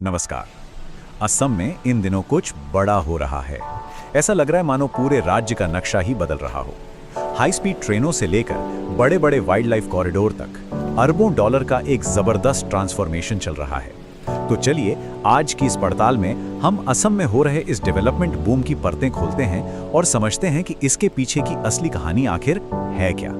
नमस्कार। असम में इन दिनों कुछ बड़ा हो रहा है। ऐसा लग रहा है मानो पूरे राज्य का नक्शा ही बदल रहा हो। हाई स्पीड ट्रेनों से लेकर बड़े बड़े वाइल्ड लाइफ कॉरिडोर तक अरबों डॉलर का एक जबरदस्त ट्रांसफॉर्मेशन चल रहा है। तो चलिए आज की इस पड़ताल में हम असम में हो रहे इस डेवलपमेंट बूम की परतें खोलते हैं और समझते हैं कि इसके पीछे की असली कहानी आखिर है क्या।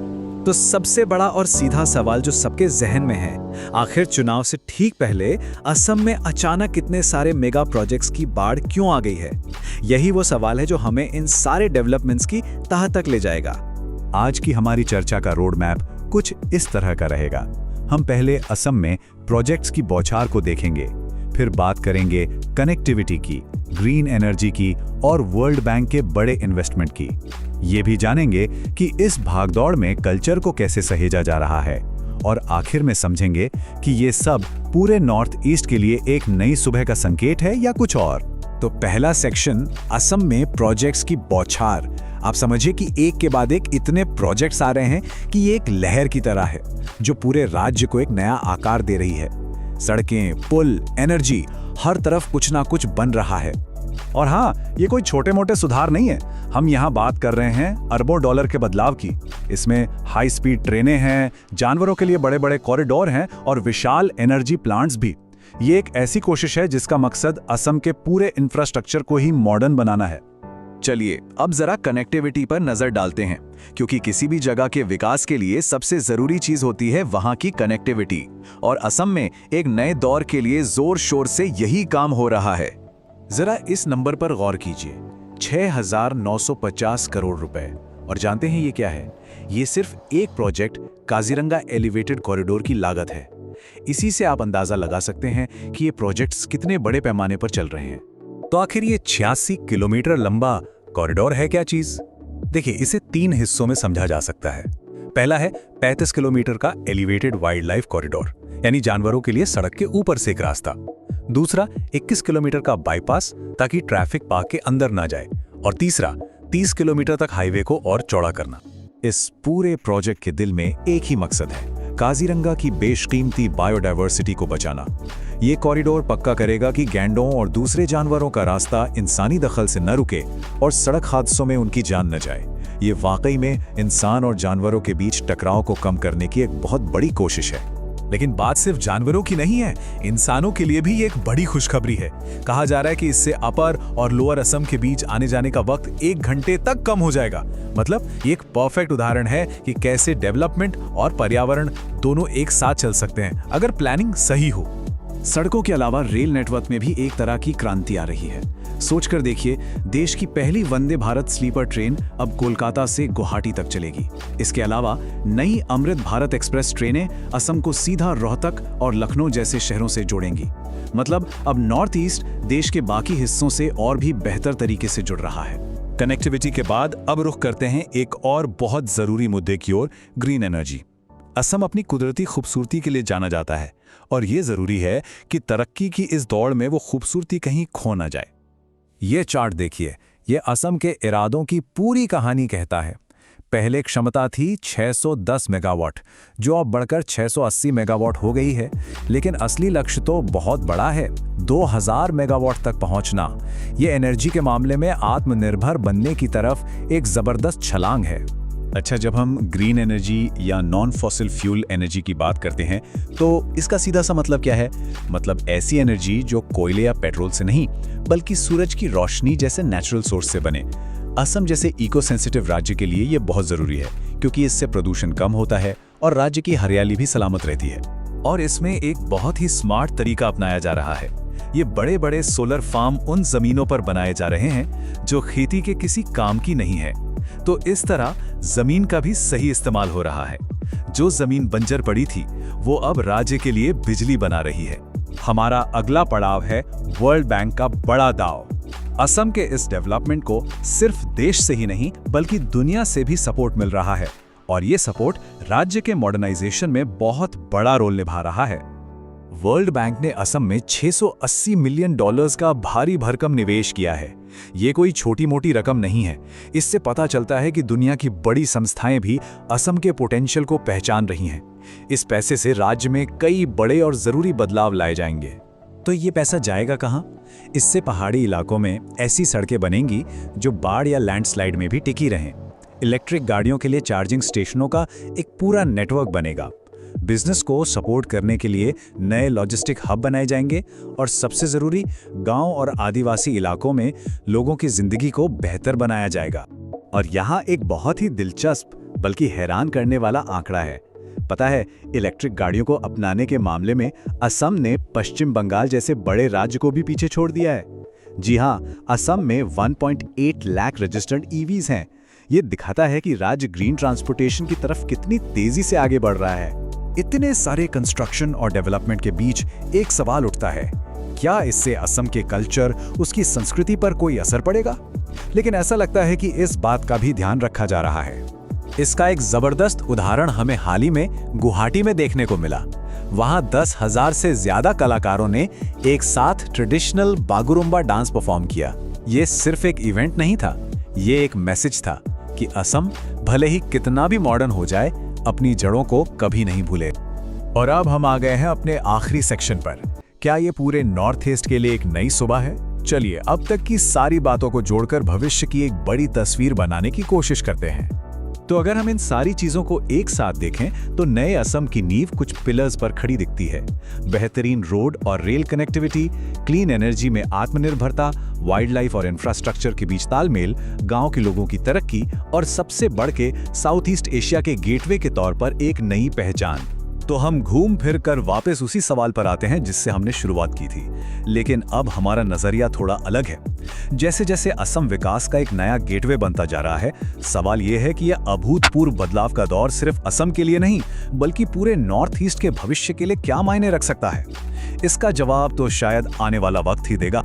तो सबसे बड़ा और सीधा सवाल जो सबके जहन में है, आखिर चुनाव से ठीक पहले असम में अचानक इतने सारे मेगा प्रोजेक्ट्स की बाढ़ क्यों आ गई है? यही वो सवाल है जो हमें इन सारे डेवलपमेंट्स की तह तक ले जाएगा। आज की हमारी चर्चा का रोड मैप कुछ इस तरह का रहेगा। हम पहले असम में प्रोजेक्ट्स की बौछार को देखेंगे, फिर बात करेंगे कनेक्टिविटी की, ग्रीन एनर्जी की और वर्ल्ड बैंक के बड़े इन्वेस्टमेंट की। ये भी जानेंगे कि इस भागदौड़ में कल्चर को कैसे सहेजा जा रहा है और आखिर में समझेंगे कि ये सब पूरे नॉर्थ ईस्ट के लिए एक नई सुबह का संकेत है या कुछ और। तो पहला सेक्शन असम में प्रोजेक्ट्स की बौछार। आप समझिए कि एक के बाद एक इतने प्रोजेक्ट्स आ रहे हैं कि ये एक लहर की तरह है जो पूरे राज्य को एक नया आकार दे रही है। सड़कें, पुल, एनर्जी, हर तरफ कुछ ना कुछ बन रहा है। और हाँ, ये कोई छोटे मोटे सुधार नहीं है। हम यहाँ बात कर रहे हैं अरबों डॉलर के बदलाव की। इसमें हाई स्पीड ट्रेनें हैं, जानवरों के लिए बड़े बड़े कॉरिडोर हैं और विशाल एनर्जी प्लांट्स भी। ये एक ऐसी कोशिश है जिसका मकसद असम के पूरे इंफ्रास्ट्रक्चर को ही मॉडर्न बनाना है। चलिए अब जरा कनेक्टिविटी पर नजर डालते हैं, क्योंकि किसी भी जगह के विकास के लिए सबसे जरूरी चीज होती है वहां की कनेक्टिविटी। और असम में एक नए दौर के लिए जोर शोर से यही काम हो रहा है। जरा इस नंबर पर गौर कीजिए, 6,950 करोड़ रुपए। और जानते हैं ये क्या है? ये सिर्फ एक प्रोजेक्ट काजीरंगा एलिवेटेड कॉरिडोर की लागत है। इसी से आप अंदाजा लगा सकते हैं कि ये प्रोजेक्ट्स कितने बड़े पैमाने पर चल रहे हैं। तो आखिर ये 86 किलोमीटर लंबा कॉरिडोर है क्या चीज? देखिए, इसे 3 हिस्सों में समझा जा सकता है। पहला है 35 किलोमीटर का एलिवेटेड वाइल्ड लाइफ कॉरिडोर, यानी जानवरों के लिए सड़क के ऊपर से एक रास्ता। दूसरा 21 किलोमीटर का बाईपास, ताकि ट्रैफिक पार्क के अंदर ना जाए। और तीसरा 30 किलोमीटर तक हाईवे को और चौड़ा करना। इस पूरे प्रोजेक्ट के दिल में एक ही मकसद है, काजीरंगा की बेशकीमती बायोडायवर्सिटी को बचाना। ये कॉरिडोर पक्का करेगा कि गैंडों और दूसरे जानवरों का रास्ता इंसानी दखल से न रुके और सड़क हादसों में उनकी जान न जाए। ये वाकई में इंसान और जानवरों के बीच टकराव को कम करने की एक बहुत बड़ी कोशिश है। लेकिन बात सिर्फ जानवरों की नहीं है, इंसानों के लिए भी ये एक बड़ी खुशखबरी है। कहा जा रहा है कि इससे अपर और लोअर असम के बीच आने जाने का वक्त 1 घंटे तक कम हो जाएगा। मतलब ये एक परफेक्ट उदाहरण है कि कैसे डेवलपमेंट और पर्यावरण दोनों एक साथ चल सकते हैं अगर प्लानिंग सही हो। सड़कों के अलावा रेल नेटवर्क में भी एक तरह की क्रांति आ रही है। सोचकर देखिए, देश की पहली वंदे भारत स्लीपर ट्रेन अब कोलकाता से गुवाहाटी तक चलेगी। इसके अलावा नई अमृत भारत एक्सप्रेस ट्रेनें असम को सीधा रोहतक और लखनऊ जैसे शहरों से जोड़ेंगी। मतलब अब नॉर्थ ईस्ट देश के बाकी हिस्सों से और भी बेहतर तरीके से जुड़ रहा है। कनेक्टिविटी के बाद अब रुख करते हैं एक और बहुत जरूरी मुद्दे की ओर, ग्रीन एनर्जी। असम अपनी कुदरती खूबसूरती के लिए जाना जाता है और ये जरूरी है कि तरक्की की इस दौड़ में वो खूबसूरती कहीं खो ना जाए। ये चार्ट देखिए, ये असम के इरादों की पूरी कहानी कहता है। पहले क्षमता थी 610 मेगावाट, जो अब बढ़कर 680 मेगावाट हो गई है। लेकिन असली लक्ष्य तो बहुत बड़ा है, 2000 मेगावाट तक पहुंचना। ये एनर्जी के मामले में आत्मनिर्भर बनने की तरफ एक जबरदस्त छलांग है। अच्छा, जब हम ग्रीन एनर्जी या नॉन फॉसिल फ्यूल एनर्जी की बात करते हैं तो इसका सीधा सा मतलब क्या है? मतलब ऐसी एनर्जी जो कोयले या पेट्रोल से नहीं, बल्कि सूरज की रोशनी जैसे नेचुरल सोर्स से बने। असम जैसे इको सेंसिटिव राज्य के लिए ये बहुत जरूरी है, क्योंकि इससे प्रदूषण कम होता है और राज्य की हरियाली भी सलामत रहती है। और इसमें एक बहुत ही स्मार्ट तरीका अपनाया जा रहा है। ये बड़े बड़े सोलर फार्म उन जमीनों पर बनाए जा रहे हैं जो खेती के किसी काम की नहीं है। तो इस तरह जमीन का भी सही इस्तेमाल हो रहा है। जो जमीन बंजर पड़ी थी, वो अब राज्य के लिए बिजली बना रही है। हमारा अगला पड़ाव है वर्ल्ड बैंक का बड़ा दाव। असम के इस डेवलपमेंट को सिर्फ देश से ही नहीं, बल्कि दुनिया से भी सपोर्ट मिल रहा है। और ये सपोर्ट राज्य के मॉडर्नाइजेशन में बहुत बड़ा रोल निभा रहा है। वर्ल्ड बैंक ने असम में 680 मिलियन डॉलर्स का भारी भरकम निवेश किया है। ये कोई छोटी मोटी रकम नहीं है। इससे पता चलता है कि दुनिया की बड़ी संस्थाएं भी असम के पोटेंशियल को पहचान रही हैं। इस पैसे से राज्य में कई बड़े और जरूरी बदलाव लाए जाएंगे। तो ये पैसा जाएगा कहाँ? इससे पहाड़ी इलाकों में ऐसी सड़कें बनेंगी जो बाढ़ या लैंडस्लाइड में भी टिकी रहें। इलेक्ट्रिक गाड़ियों के लिए चार्जिंग स्टेशनों का एक पूरा नेटवर्क बनेगा। बिजनेस को सपोर्ट करने के लिए नए लॉजिस्टिक हब बनाए जाएंगे और सबसे ज़रूरी, गांव और आदिवासी इलाकों में लोगों की ज़िंदगी को बेहतर बनाया जाएगा। और यहाँ एक बहुत ही दिलचस्प बल्कि हैरान करने वाला आंकड़ा है। पता है, इलेक्ट्रिक गाड़ियों को अपनाने के मामले में असम ने पश्चिम बंगाल जैसे बड़े राज्य को भी पीछे छोड़ दिया है। जी हाँ, असम में 1.8 लाख रजिस्टर्ड ईवीज हैं। ये दिखाता है कि राज्य ग्रीन ट्रांसपोर्टेशन की तरफ कितनी तेजी से आगे बढ़ रहा है। इतने सारे कंस्ट्रक्शन और डेवलपमेंट के बीच एक सवाल उठता है, क्या इससे असम के कल्चर, उसकी संस्कृति पर कोई असर पड़ेगा? लेकिन ऐसा लगता है कि इस बात का भी ध्यान रखा जा रहा है। इसका एक जबरदस्त उदाहरण हमें हाल ही में गुवाहाटी में देखने को मिला। वहां 10,000 से ज्यादा कलाकारों ने एक साथ ट्रेडिशनल बागुरुम्बा डांस परफॉर्म किया। ये सिर्फ एक इवेंट नहीं था, ये एक मैसेज था कि असम भले ही कितना भी मॉडर्न हो जाए, अपनी जड़ों को कभी नहीं भूले। और अब हम आ गए हैं अपने आखिरी सेक्शन पर। क्या ये पूरे नॉर्थ ईस्ट के लिए एक नई सुबह है? चलिए अब तक की सारी बातों को जोड़कर भविष्य की एक बड़ी तस्वीर बनाने की कोशिश करते हैं। तो अगर हम इन सारी चीजों को एक साथ देखें तो नए असम की नींव कुछ पिलर्स पर खड़ी दिखती है। बेहतरीन रोड और रेल कनेक्टिविटी, क्लीन एनर्जी में आत्मनिर्भरता, वाइल्ड लाइफ और इंफ्रास्ट्रक्चर के बीच तालमेल, गांव के लोगों की तरक्की और सबसे बढ़ के साउथ ईस्ट एशिया के गेटवे के तौर पर एक नई पहचान। तो हम घूम फिर कर वापस उसी सवाल पर आते हैं जिससे हमने शुरुआत की थी, लेकिन अब हमारा नजरिया थोड़ा अलग है। जैसे जैसे असम विकास का एक नया गेटवे बनता जा रहा है, सवाल यह है कि यह अभूतपूर्व बदलाव का दौर सिर्फ असम के लिए नहीं बल्कि पूरे नॉर्थ ईस्ट के भविष्य के लिए क्या मायने रख सकता है। इसका जवाब तो शायद आने वाला वक्त ही देगा।